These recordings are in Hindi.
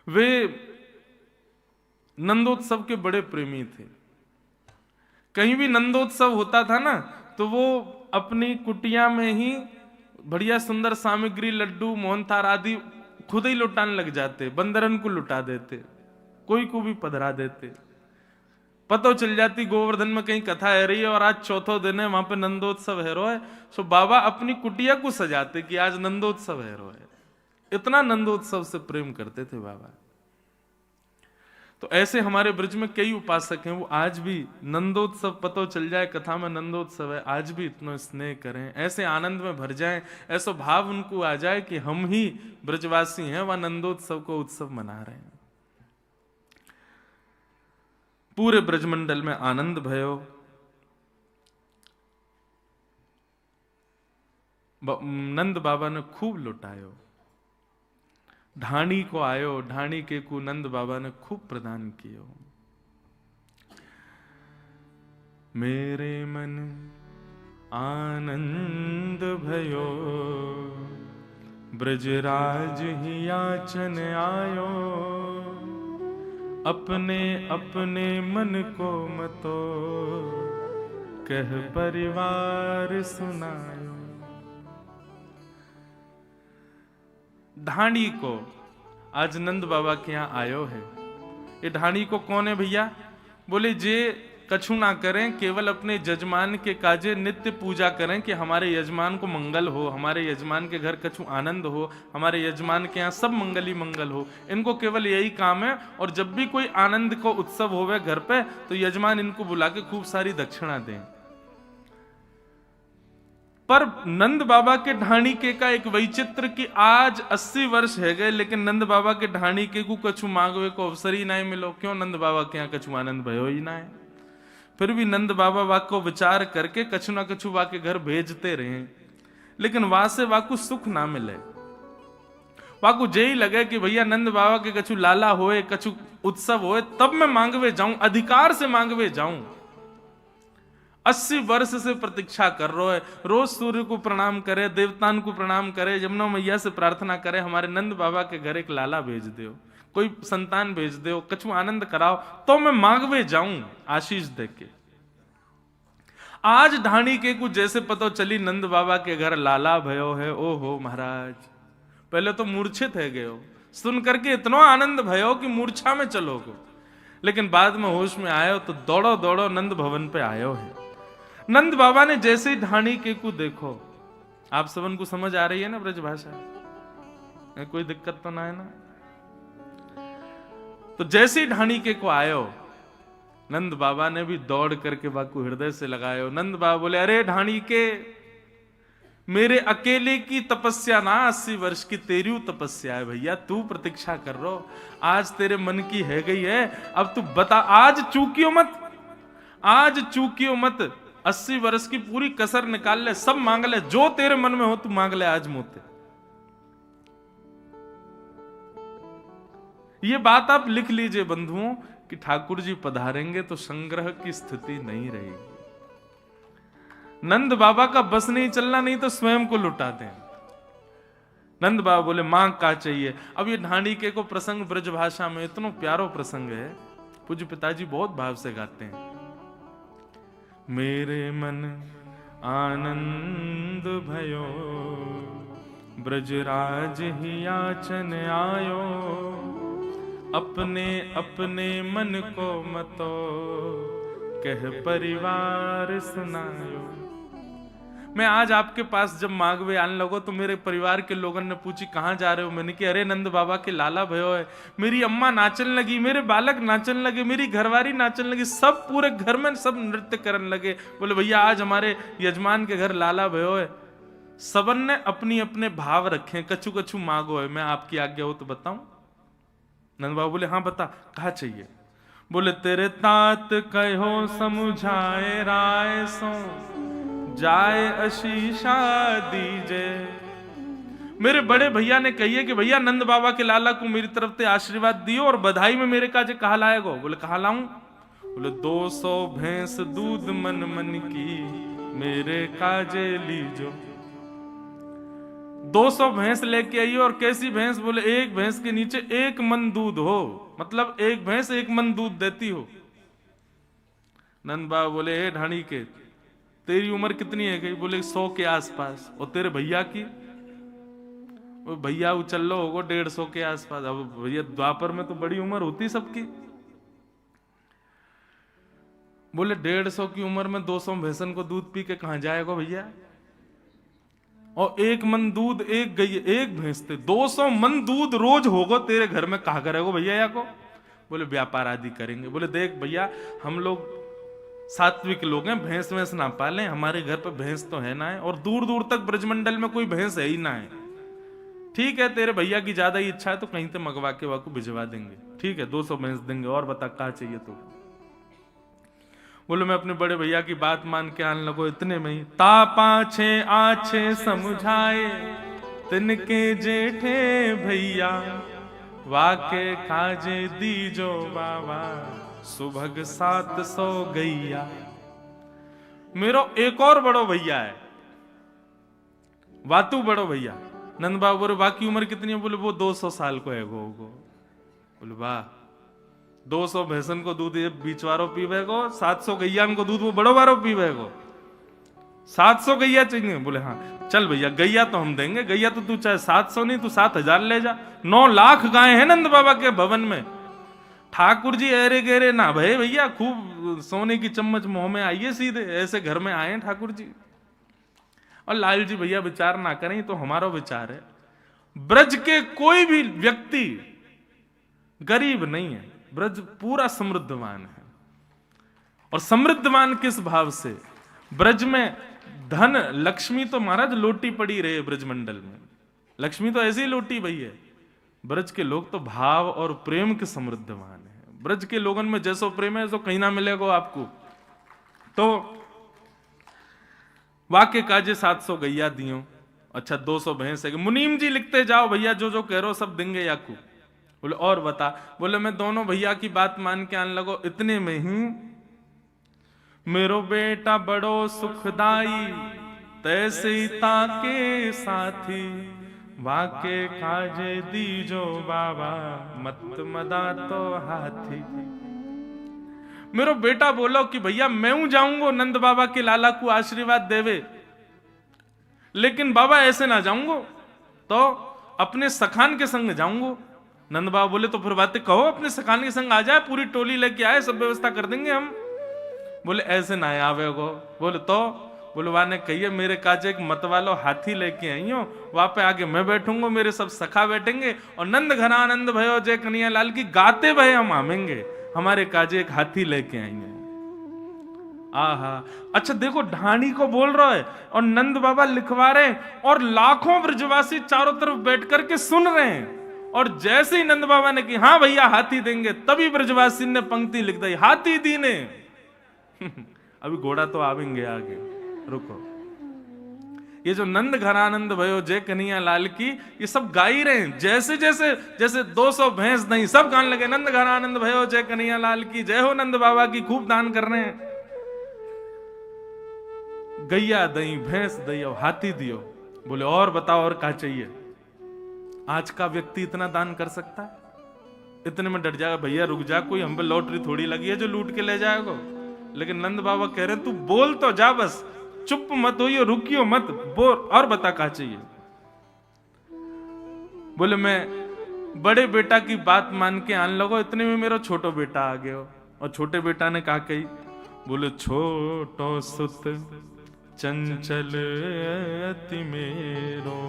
वे नंदोत्सव के बड़े प्रेमी थे। कहीं भी नंदोत्सव होता था ना, तो वो अपनी कुटिया में ही बढ़िया सुंदर सामग्री, लड्डू, मोहनथाल आदि खुद ही लुटाने लग जाते, बंदरन को लुटा देते, कोई को भी पधरा देते। पता चल जाती गोवर्धन में कहीं कथा है रही है और आज चौथा दिन है, वहां पे नंदोत्सव है रो है, सो बाबा अपनी कुटिया को सजाते कि आज नंदोत्सव है रो है। इतना नंदोत्सव से प्रेम करते थे बाबा। तो ऐसे हमारे ब्रज में कई उपासक हैं, वो आज भी नंदोत्सव पता चल जाए कथा में नंदोत्सव है, आज भी इतना स्नेह करें, ऐसे आनंद में भर जाएं, ऐसा भाव उनको आ जाए कि हम ही ब्रजवासी हैं, वह नंदोत्सव को उत्सव मना रहे हैं। पूरे ब्रजमंडल में आनंद भयो। नंद बाबा ने खूब लुटायो। ढाणी को आयो, ढाणी के को नंद बाबा ने खूब प्रदान कियो। मेरे मन आनंद भयो, ब्रजराज ही याचन आयो, अपने अपने मन को मतो, कह परिवार सुनायो। ढाणी को आज नंद बाबा के यहाँ आयो है। ये ढाणी को कौन है भैया? बोले जे कछु ना करें, केवल अपने यजमान के काजे नित्य पूजा करें कि हमारे यजमान को मंगल हो, हमारे यजमान के घर कछु आनंद हो, हमारे यजमान के यहाँ सब मंगल ही मंगल हो। इनको केवल यही काम है। और जब भी कोई आनंद को उत्सव होवे घर पे, तो यजमान इनको बुला के खूब सारी दक्षिणा दें। पर नंद बाबा के ढाणी के का एक वैचित्र कि आज 80 वर्ष है गए, लेकिन नंद बाबा के ढाणी के को कछु मांगवे को अवसर ही नहीं मिलो। क्यों? नंद बाबा के यहाँ कछु आनंद भयो ही ना है। फिर भी नंद बाबा वाक को विचार करके कछु ना कछु वाके घर भेजते रहे, लेकिन वहां से वाकु सुख ना मिले। वाकु यही लगे कि भैया नंद बाबा के कछु लाला होए, कछु उत्सव होए, तब मैं मांगवे जाऊं, अधिकार से मांगवे जाऊं। 80 वर्ष से प्रतीक्षा कर रहा है, रोज सूर्य को प्रणाम करे, देवतान को प्रणाम करे, यमुना मैया से प्रार्थना करे, हमारे नंद बाबा के घर एक लाला भेज दो, कोई संतान भेज दो, कछु आनंद कराओ, तो मैं मांगवे जाऊं आशीष देके। आज ढाणी के कुछ जैसे पता चली नंद बाबा के घर लाला भयो है, ओ हो महाराज, पहले तो मूर्छित है गए हो, सुन करके इतना आनंद भयो कि मूर्छा में चलो गो। लेकिन बाद में होश में आयो तो दौड़ो दौड़ो नंद भवन पे आयो है। नंद बाबा ने जैसे ही ढाणी के को देखो, आप सबन को समझ आ रही है ना ब्रज भाषा, कोई दिक्कत तो ना है ना? तो जैसे ही ढाणी के को आयो, नंद बाबा ने भी दौड़ करके बाकू हृदय से लगायो। नंद बाबा बोले, अरे ढाणी के, मेरे अकेले की तपस्या ना 80 वर्ष की तेरी तपस्या है भैया, तू प्रतीक्षा कर रो, आज तेरे मन की है गई है, अब तू बता, आज चूकियो मत, आज चूकियो मत, 80 वर्ष की पूरी कसर निकाल ले, सब मांग ले, जो तेरे मन में हो तू मांग ले आज मोते। ये बात आप लिख लीजिए बंधुओं कि ठाकुर जी पधारेंगे तो संग्रह की स्थिति नहीं रहेगी। नंद बाबा का बस नहीं चलना, नहीं तो स्वयं को लुटा दें। नंद बाबा बोले मांग का चाहिए। अब ये ढाणी के को प्रसंग ब्रज भाषा में इतना प्यारो प्रसंग है, पूज्य पिताजी बहुत भाव से गाते हैं। मेरे मन आनंद भयो, ब्रजराज ही याचन आयो, अपने अपने मन को मतो, कह परिवार सुनायो। मैं आज आपके पास जब मांगवे आने लगो तो मेरे परिवार के लोगों ने पूछी कहाँ जा रहे हो? मैंने कि अरे नंद बाबा के लाला भयो है, मेरी अम्मा नाचन लगी, मेरे बालक नाचन लगे, मेरी घरवारी नाचन लगी, सब पूरे घर में सब नृत्य करने लगे। बोले भैया आज हमारे यजमान के घर लाला भयो है। सबन ने अपनी अपने भाव रखे, कछु कछु मांगो है, मैं आपकी आज्ञा हो तो बताऊं? नंद बाबा बोले हाँ बता, कहा चाहिए? बोले तेरे तात कहो समुझाए राय सो, जाए आशीषा दीजे। मेरे बड़े भैया ने कहिए कि भैया नंद बाबा के लाला को मेरी तरफ से आशीर्वाद दियो और बधाई में मेरे काजे कहा लाएगो? बोले कहा लाऊं? बोले 200 भैंस दूध मन मन की मेरे काजे लीजो। 200 भैंस लेके आइए। और कैसी भैंस? बोले एक भैंस के नीचे 1 मन दूध हो, मतलब एक भैंस 1 मन दूध देती हो। नंद बाबा बोले हे ढाणी के, तेरी उम्र कितनी है गई? बोले 100 के आसपास। और तेरे भैया की? वो भैया उचल लो होगो 150 के आसपास। अब भैया द्वापर में तो बड़ी उम्र होती सबकी। बोले 150 की उम्र में 200 भैंसन को दूध पी के कहां जाएगा भैया? और 1 मन दूध एक गई, एक भैंस थे, 200 मन दूध रोज होगा तेरे घर में, कहा करेगा भैया या को? बोले व्यापार आदि करेंगे। बोले देख भैया, हम लोग सात्विक लोग हैं, भैंस वैंस ना पालें, हमारे घर पे भैंस तो है ना है, और दूर दूर तक ब्रजमंडल में कोई भैंस है ही ना है। ठीक है, तेरे भैया की ज्यादा ही इच्छा है तो कहीं से मंगवा के वाकू भिजवा देंगे। ठीक है, 200 भैंस देंगे। और बता क्या चाहिए तो? बोले मैं अपने बड़े भैया की बात मान के आने लगो। इतने में ही तापाछे आछे समझाए तिनके जेठे भैया, वाके काजे दीजो बाबा सुभग 700 गैया। मेरो एक और बड़ो भैया है, वातु बड़ो भैया। नंद बाबा बोले बाकी उम्र कितनी है? बोले वो 200 साल को है गो। बोले वाह, 200 भैंसन को दूध ये बीचवारो पीवेगो, 700 गैया को दूध वो बड़ो बारो पीवेगो। 700 गैया चाहिए? बोले हाँ चल भैया, गैया तो हम देंगे। गैया तो तू चाहे 700 नहीं, तू 7000 ले जा। 9 लाख गाय है नंद बाबा के भवन में। ठाकुर जी अरे गेरे ना भय भैया, खूब सोने की चम्मच मुंह में आइए सीधे, ऐसे घर में आए ठाकुर जी। और लाल जी भैया विचार ना करें, तो हमारा विचार है, ब्रज के कोई भी व्यक्ति गरीब नहीं है, ब्रज पूरा समृद्धवान है। और समृद्धवान किस भाव से? ब्रज में धन लक्ष्मी तो महाराज लोटी पड़ी रहे ब्रजमंडल में, लक्ष्मी तो ऐसी लोटी भई है। ब्रज के लोग तो भाव और प्रेम के समृद्धवान है। ब्रज के लोगों में जैसो प्रेम है, तो कहीं ना मिलेगा आपको। तो वाक्य काजे 700 गैया दियो। अच्छा 200 भैंस है। मुनीम जी लिखते जाओ भैया, जो जो कह रहे हो सब देंगे याकू। बोले और बता? बोले मैं दोनों भैया की बात मान के आने लगो। इतने में ही मेरो बेटा बड़ो सुखदाई, तैसे ताके साथी, वाके काजे दीजो बाबा मत मदा तो हाथी। मेरो बेटा बोलो कि भैया मैं जाऊंगा नंद बाबा के लाला को आशीर्वाद देवे, लेकिन बाबा ऐसे ना जाऊंगा, तो अपने सखान के संग जाऊंगा। नंद बाबा बोले तो फिर बातें कहो, अपने सखान के संग आ जाए, पूरी टोली लेके आए, सब व्यवस्था कर देंगे हम। बोले ऐसे ना आवे गो। बोले तो? बोले वाने कहिए मेरे काजे एक मतवालो हाथी लेके आई हो, वहां पे आगे मैं बैठूंगा, मेरे सब सखा बैठेंगे, और नंद घनानंद भयो जय कन्हैया लाल की गाते भय हम आमेंगे, हमारे काजे एक हाथी लेके आएंगे। आहा, अच्छा देखो ढाणी को बोल रहा है और नंद बाबा लिखवा रहे हैं, और लाखों ब्रजवासी चारों तरफ बैठ करके सुन रहे हैं। और जैसे ही नंद बाबा ने कि हाँ भैया हाथी देंगे, तभी ब्रजवासी ने पंक्ति लिख दी, हाथी दीने। अभी घोड़ा तो आवेंगे आगे, रुको। ये जो नंद घनानंद भयो जय कन्हैया लाल की, ये सब गा ही रहे हैं। जैसे जैसे जैसे 200 भैंस नहीं, सब गाने लगे नंद घनानंद भयो जय कन्हैया लाल की, जय हो नंद बाबा की, खूब दान कर रहे हैं। गैया दई, भैंस दई, और हाथी दियो। बोले और बताओ और क्या चाहिए? आज का व्यक्ति इतना दान कर सकता है? इतने में डर जाएगा, भैया रुक जा, कोई हम पे लॉटरी थोड़ी लगी है जो लूट के ले जाएगा। लेकिन नंद बाबा कह रहे हैं तू बोल तो जा, बस चुप मत होइयो, रुकियो मत, बोल और बता क्या चाहिए। बोले मैं बड़े बेटा की बात मान के आने लगो। इतने में मेरा छोटो बेटा आ गया, और छोटे बेटा ने कहा कही, बोले छोटो सुत चंचल अति मेरो,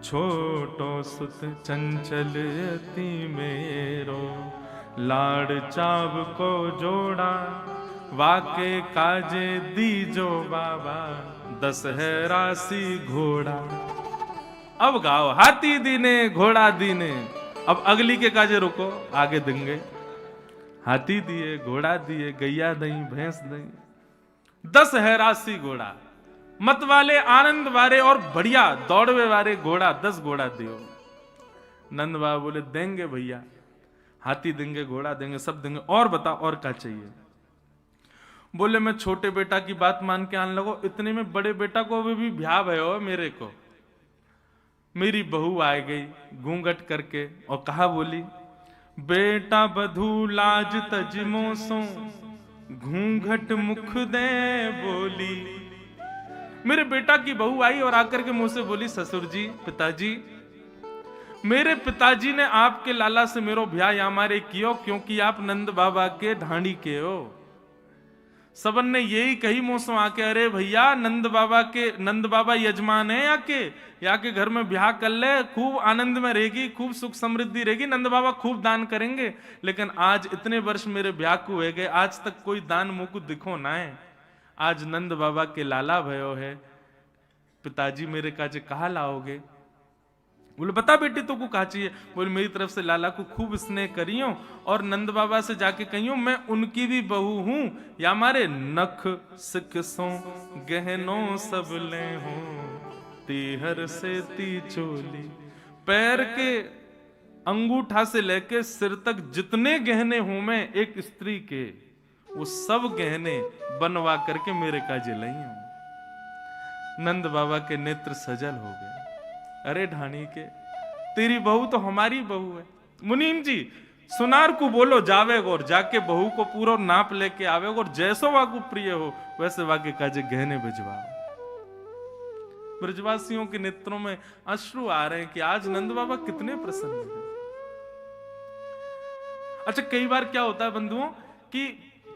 छोटो सुत चंचल अति मेरो, लाड़ चाव को जोड़ा, वाके काजे दीजो बाबा 10 है राशि घोड़ा। अब गाओ हाथी दीने घोड़ा दीने। अब अगली के काजे रुको, आगे देंगे। हाथी दिए, घोड़ा दिए, गैया दई, भैंस दई, 10 है राशि घोड़ा, मत वाले, आनंद वाले और बढ़िया दौड़वे वाले घोड़ा, 10 घोड़ा दियो। नंद बाबा बोले देंगे भैया, हाथी देंगे, घोड़ा देंगे, सब देंगे, और बता और क्या चाहिए? बोले मैं छोटे बेटा की बात मान के आने लगो, इतने में बड़े बेटा को अभी भी ब्याह भयो मेरे को। मेरी बहू आ गई घूंघट करके और कहा बोली, बेटा बधू लाज तजमो सो घूंघट मुख दे बोली। मेरे बेटा की बहू आई और आकर के मुंह से बोली, ससुर जी, पिताजी, मेरे पिताजी ने आपके लाला से मेरो ब्याह यामारे कियो क्योंकि आप नंद बाबा के ढांडी के हो। सबन ने यही कही मुंह से आके, अरे भैया नंद बाबा यजमान है या के घर में ब्याह कर ले, खूब आनंद में रहेगी, खूब सुख समृद्धि रहेगी, नंद बाबा खूब दान करेंगे। लेकिन आज इतने वर्ष मेरे ब्याह को हुए गए, आज तक कोई दान मुंह को दिखो ना है। आज नंद बाबा के लाला भयो है, पिताजी मेरे काजे कहा लाओगे? बोले बता बेटी तो को कहा चाहिए? बोले मेरी तरफ से लाला को खूब स्नेह करियो और नंद बाबा से जाके कहियो मैं उनकी भी बहू हूं, या हमारे नख सिकसों गहनों सब ले हो, तीहर से ती चोली। पैर के अंगूठा से लेके सिर तक जितने गहने हूं मैं एक स्त्री के, वो सब गहने बनवा करके मेरे काजे लाई हूं। नंद बाबा के नेत्र सजल हो गए। अरे ढाणी के, तेरी बहू तो हमारी बहू है। मुनीम जी, सुनार को बोलो जावे और जाके बहू को पूरा नाप लेके आवे और जैसो वाकु प्रिय हो वैसे वाके काजे गहने भिजवाओ। ब्रजवासियों के नेत्रों में अश्रु आ रहे हैं कि आज नंद बाबा कितने प्रसन्न हैं। अच्छा, कई बार क्या होता है बंधुओं कि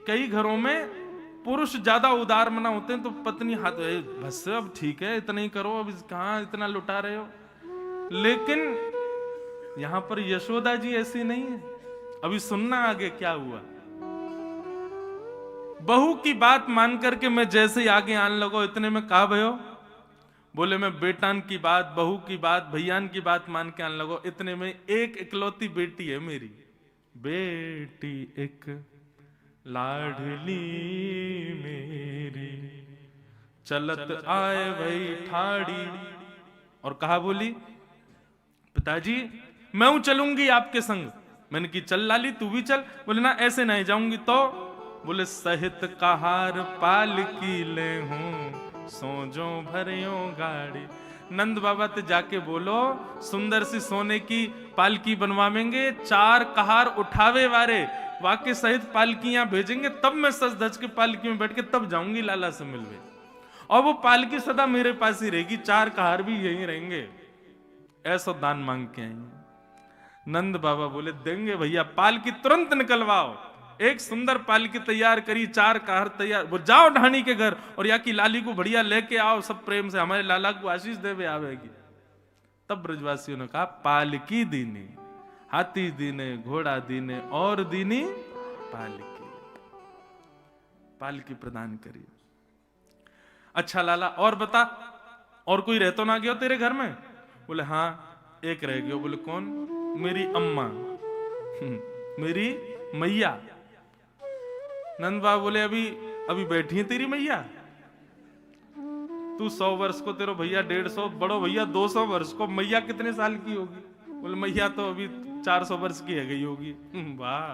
कई घरों में पुरुष ज्यादा उदार मना होते हैं तो पत्नी हाथ बस अब ठीक है इतना ही करो, अब कहां इतना लुटा रहे हो। लेकिन यहां पर यशोदा जी ऐसी नहीं है। अभी सुनना आगे क्या हुआ। बहू की बात मान करके मैं जैसे ही आगे आने लगो, इतने में कहा भयो, बोले मैं बेटान की बात, बहू की बात, भैयान की बात मान के आने लगो। इतने में एक इकलौती बेटी है मेरी, बेटी एक लाडली मेरी, चलत आए भाई ठाड़ी और कहा बोली, पिताजी मैं हूं चलूंगी आपके संग। मैंने की चल लाली तू भी चल। बोले ना ऐसे नहीं जाऊंगी तो। बोले सहित कहार पालकी ले हूं सोजो भरियो गाड़ी। नंद बाबा ते जाके बोलो सुंदर सी सोने की पालकी बनवावेंगे, 4 कहार उठावे वारे वाके सहित पालकियां भेजेंगे, तब मैं सज धज के पालकी में बैठ के तब जाऊंगी लाला से मिलवे। और वो पालकी सदा मेरे पास ही रहेगी, 4 कहार भी यहीं रहेंगे। ऐसा दान मांग के आएंगे। नंद बाबा बोले देंगे भैया, पालकी तुरंत निकलवाओ। एक सुंदर पालकी तैयार करी, 4 कहार तैयार। वो जाओ ढाणी के घर और या की लाली को बढ़िया लेके आओ, सब प्रेम से हमारे लाला को आशीष देवे आवेगी। तब ब्रजवासियों ने कहा पालकी दीनी, हाथी दीने, घोड़ा दीने और दीनी पालकी। पालकी प्रदान करी। अच्छा लाला और बता, और कोई रह तो ना गया तेरे घर में? बोले हाँ एक रह गया। बोले कौन? मेरी अम्मा, मेरी मैया। नंद बाबा बोले अभी बैठी है तेरी मैया? तू 100 वर्ष को, तेरो भैया 150, बड़ो भैया 200 वर्ष को, मैया कितने साल की होगी? बोले मैया तो अभी 400 वर्ष की है गई होगी। वाह।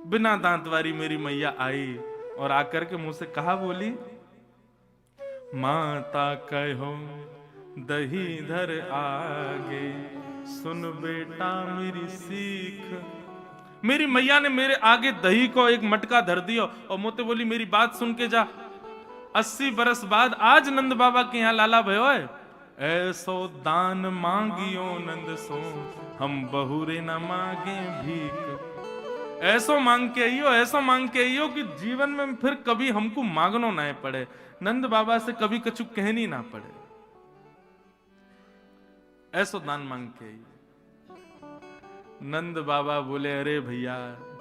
बिना दांत वाली मेरी मैया आई और आकर के मुंह से कहा बोली, माता कहो दही धर आगे, सुन बेटा मेरी सीख। मेरी मैया ने मेरे आगे दही को एक मटका धर दिया और मोते बोली मेरी बात सुन के जा। 80 बरस बाद आज नंद बाबा के यहाँ लाला भयो है। ऐसो दान मांगियो नंद सो, हम बहुरे न मांगे भीख। ऐसो मांग के आइयो, ऐसो मांग के आइयो कि जीवन में फिर कभी हमको मांगनो ना पड़े, नंद बाबा से कभी कछु कहनी ना पड़े। ऐसो दान मांग के आइयो। नंद बाबा बोले अरे भैया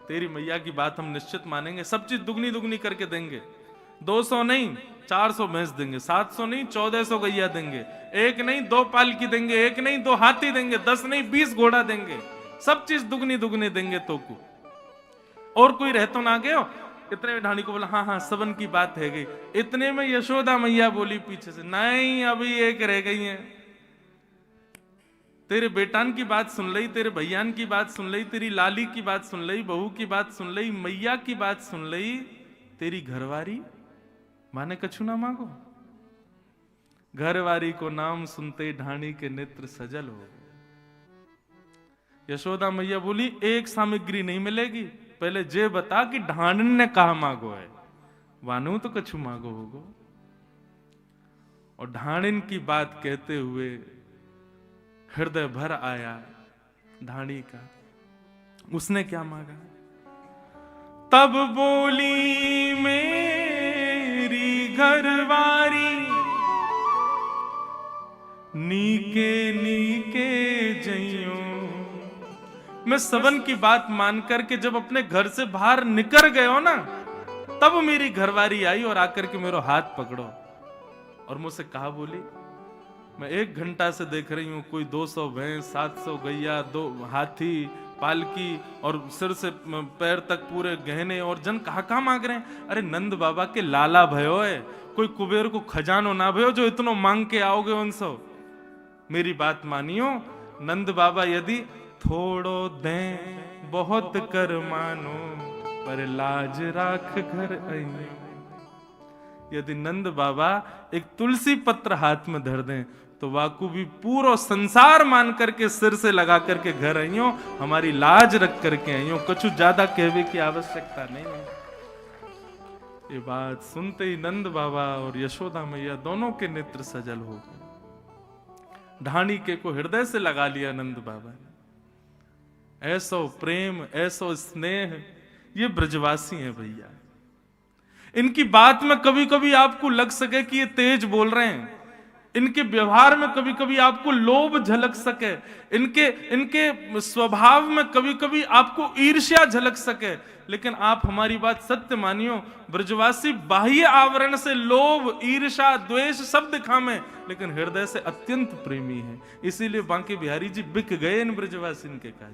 तेरी मैया की बात हम निश्चित मानेंगे, सब चीज दुगनी दुगनी करके देंगे। 200 नहीं 400 भैंस देंगे, 700 नहीं 1400 गैया देंगे, 1 नहीं 2 पालकी देंगे, 1 नहीं 2 हाथी देंगे, 10 नहीं 20 घोड़ा देंगे, सब चीज दुगनी दुगनी देंगे तो को। और कोई रह तो ना गयो? इतने में ढाणी को बोला हाँ हाँ सबन की बात है गई। इतने में यशोदा मैया बोली पीछे से, नहीं अभी एक रह गई है। तेरे बेटान की बात सुन लई, तेरे भैयान की बात सुन लई, तेरी लाली की बात सुन लई, बहू की बात सुन लई, मैया की बात सुन लई, तेरी घरवारी माने कछु ना मांगो। घरवारी को नाम सुनते ढाणी के नेत्र सजल हो। यशोदा मैया बोली एक सामग्री नहीं मिलेगी, पहले जे बता कि ढांडन ने कहा मांगो है, वानु तो कछु मांगो होगो। और ढाणिन की बात कहते हुए हृदय भर आया ढाणी का। उसने क्या मांगा? तब बोली मेरी घरवारी नीके नीके जइयो। मैं सबन की बात मान करके जब अपने घर से बाहर निकल गए हो ना, तब मेरी घरवारी आई और आकर के मेरा हाथ पकड़ो और मुझसे कहा, बोली मैं 1 घंटा से देख रही हूं, कोई 200 भैंस, 700 गैया, 2 हाथी, पालकी और सिर से पैर तक पूरे गहने, और जन कहा मांग रहे हैं। अरे नंद बाबा के लाला भयो है, कोई कुबेर को खजानो ना भयो जो इतनो मांग के आओगे उनसे। मेरी बात मानियो, नंद बाबा यदि थोड़ो दें बहुत कर मानो, पर लाज राख घर आई। यदि नंद बाबा एक तुलसी पत्र हाथ में धर दें तो वाकू भी पूरा संसार मान करके सिर से लगा करके घर आइयो, हमारी लाज रख करके आइयो, कुछ ज्यादा कहने की आवश्यकता नहीं है। ये बात सुनते ही नंद बाबा और यशोदा मैया दोनों के नेत्र सजल हो गए। ढाणी के को हृदय से लगा लिया नंद बाबा ने। ऐसो प्रेम, ऐसो स्नेह, ये ब्रजवासी हैं भैया। इनकी बात में कभी कभी आपको लग सके कि ये तेज बोल रहे हैं, इनके व्यवहार में कभी कभी आपको लोभ झलक सके, इनके स्वभाव में कभी कभी आपको ईर्ष्या झलक सके, लेकिन आप हमारी बात सत्य मानियो, ब्रजवासी बाह्य आवरण से लोभ, ईर्ष्या, द्वेष सब दिखावे, लेकिन हृदय से अत्यंत प्रेमी है। इसीलिए बांके बिहारी जी बिक गए इन ब्रजवासी के काज।